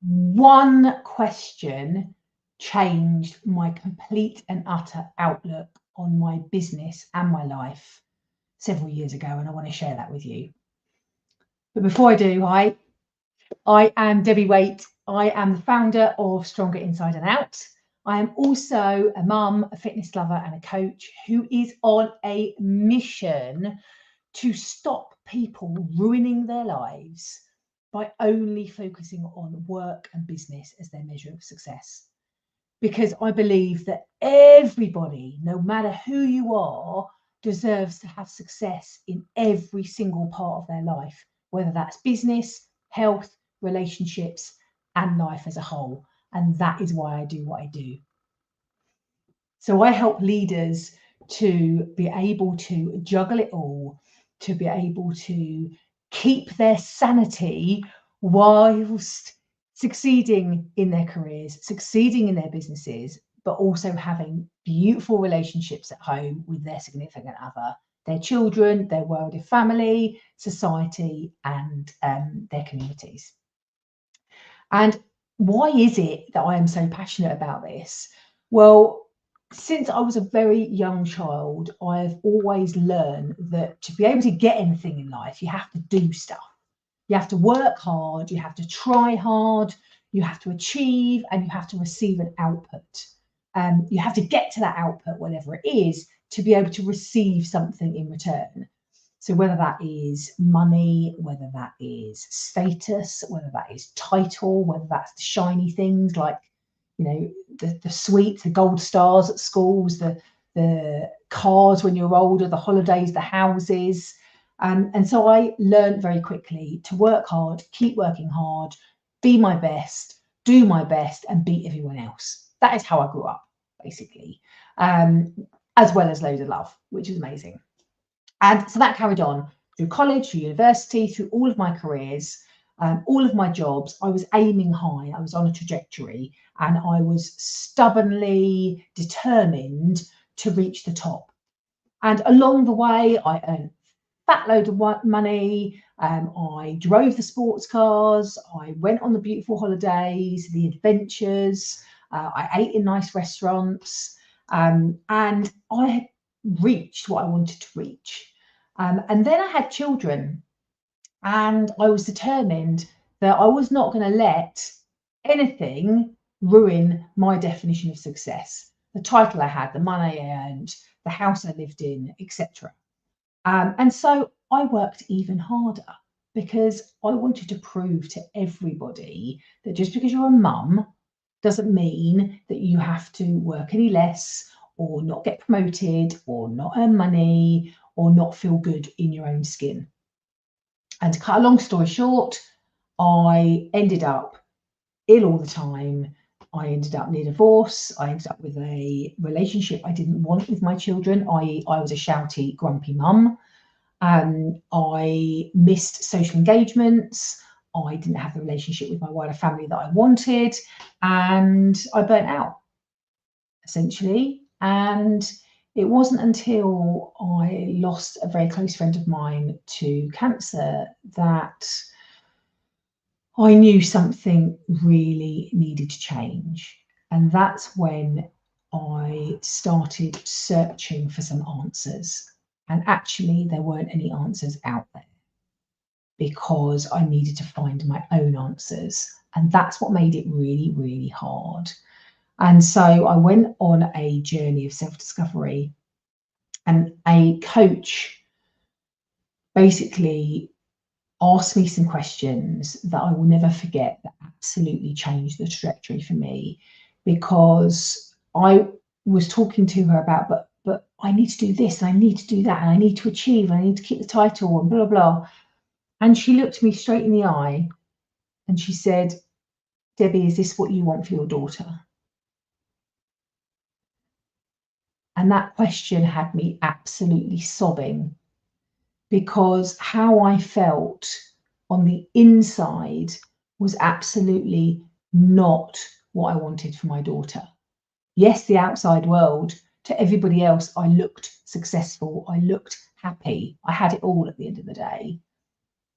one question changed my complete and utter outlook on my business and my life several years ago, and I want to share that with you. But before I do, I am Debbie Waite. I am the founder of Stronger Inside and Out. I am also a mum, a fitness lover, and a coach who is on a mission to stop people ruining their lives by only focusing on work and business as their measure of success. Because I believe that everybody, no matter who you are, deserves to have success in every single part of their life, whether that's business, health, relationships, and life as a whole. And that is why I do what I do. So I help leaders to be able to juggle it all, to be able to keep their sanity whilst succeeding in their careers, succeeding in their businesses, but also having beautiful relationships at home with their significant other, their children, their wider family, society, and their communities. And why is it that I am so passionate about this? Well, since I was a very young child, I've always learned that to be able to get anything in life, you have to do stuff. You have to work hard, you have to try hard, you have to achieve, and you have to receive an output. You have to get to that output, whatever it is, to be able to receive something in return. So whether that is money, whether that is status, whether that is title, whether that's the shiny things like, you know, the sweets, the gold stars at schools, the cars when you're older, the holidays, the houses. And so I learned very quickly to work hard, keep working hard, be my best, do my best, and beat everyone else. That is how I grew up, basically, as well as loads of love, which is amazing. And so that carried on through college, through university, through all of my careers, all of my jobs. I was aiming high, I was on a trajectory, and I was stubbornly determined to reach the top. And along the way, I earned fat load of money. I drove the sports cars. I went on the beautiful holidays, the adventures. I ate in nice restaurants. And I had reached what I wanted to reach. And then I had children, and I was determined that I was not going to let anything ruin my definition of success. The title I had, the money I earned, the house I lived in, etc. And so I worked even harder because I wanted to prove to everybody that just because you're a mum doesn't mean that you have to work any less or not get promoted or not earn money or not feel good in your own skin. And to cut a long story short, I ended up ill all the time. I ended up near divorce. I ended up with a relationship I didn't want with my children, i.e. I was a shouty, grumpy mum. I missed social engagements. I didn't have the relationship with my wider family that I wanted. And I burnt out, essentially. And it wasn't until I lost a very close friend of mine to cancer that I knew something really needed to change. And that's when I started searching for some answers. And actually, there weren't any answers out there because I needed to find my own answers. And that's what made it really, really hard. And so I went on a journey of self-discovery, and a coach basically asked me some questions that I will never forget that absolutely changed the trajectory for me, because I was talking to her about, but I need to do this, and I need to do that, and I need to achieve, and I need to keep the title, and blah, blah, blah. And she looked me straight in the eye and she said, Debbie, is this what you want for your daughter? And that question had me absolutely sobbing, because how I felt on the inside was absolutely not what I wanted for my daughter. Yes, the outside world, to everybody else, I looked successful, I looked happy, I had it all at the end of the day.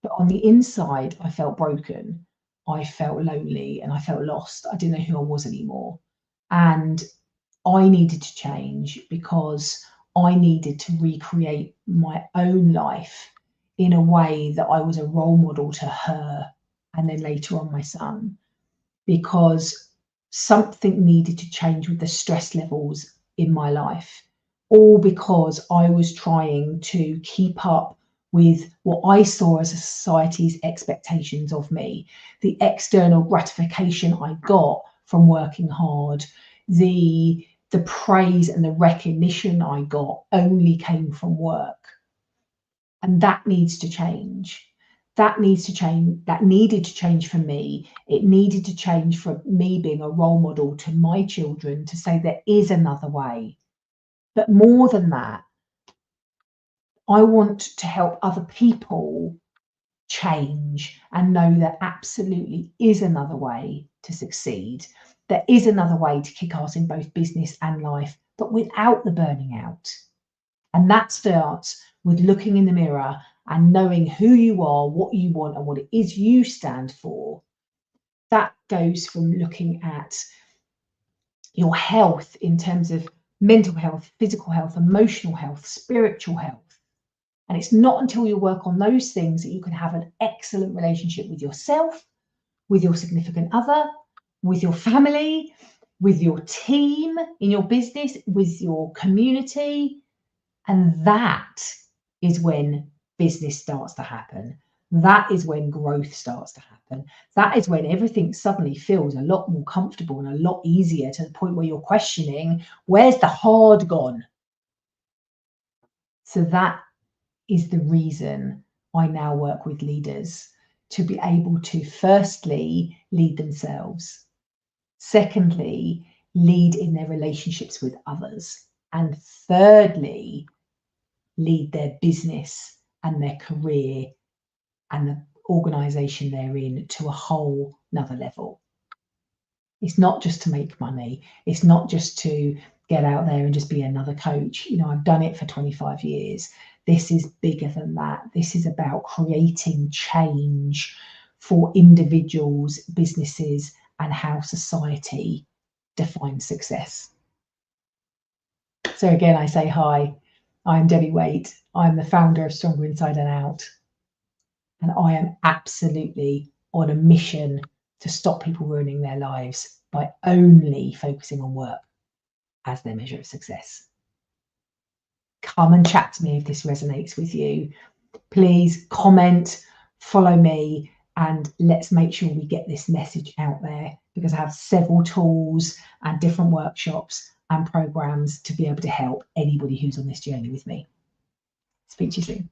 But on the inside, I felt broken. I felt lonely and I felt lost. I didn't know who I was anymore. And I needed to change because I needed to recreate my own life in a way that I was a role model to her and then later on my son, because something needed to change with the stress levels in my life, all because I was trying to keep up with what I saw as a society's expectations of me, the external gratification I got from working hard, the praise and the recognition I got only came from work. And that needs to change. That needs to change. That needed to change for me. It needed to change for me being a role model to my children to say there is another way. But more than that, I want to help other people change and know there absolutely is another way to succeed. There is another way to kick ass in both business and life, but without the burning out. And that starts with looking in the mirror and knowing who you are, what you want, and what it is you stand for. That goes from looking at your health in terms of mental health, physical health, emotional health, spiritual health. And it's not until you work on those things that you can have an excellent relationship with yourself, with your significant other, with your family, with your team in your business, with your community. And that is when business starts to happen. That is when growth starts to happen. That is when everything suddenly feels a lot more comfortable and a lot easier, to the point where you're questioning, where's the hard gone? So that is the reason I now work with leaders, to be able to firstly lead themselves, secondly lead in their relationships with others, and thirdly lead their business and their career and the organization they're in to a whole nother level. It's not just to make money. It's not just to get out there and just be another coach. You know, I've done it for 25 years. This is bigger than that. This is about creating change for individuals, businesses, and how society defines success. So again, I say hi. I'm Debbie Waite. I'm the founder of Stronger Inside and Out. And I am absolutely on a mission to stop people ruining their lives by only focusing on work as their measure of success. Come and chat to me if this resonates with you. Please comment, follow me, and let's make sure we get this message out there, because I have several tools and different workshops and programs to be able to help anybody who's on this journey with me. Speak to you soon.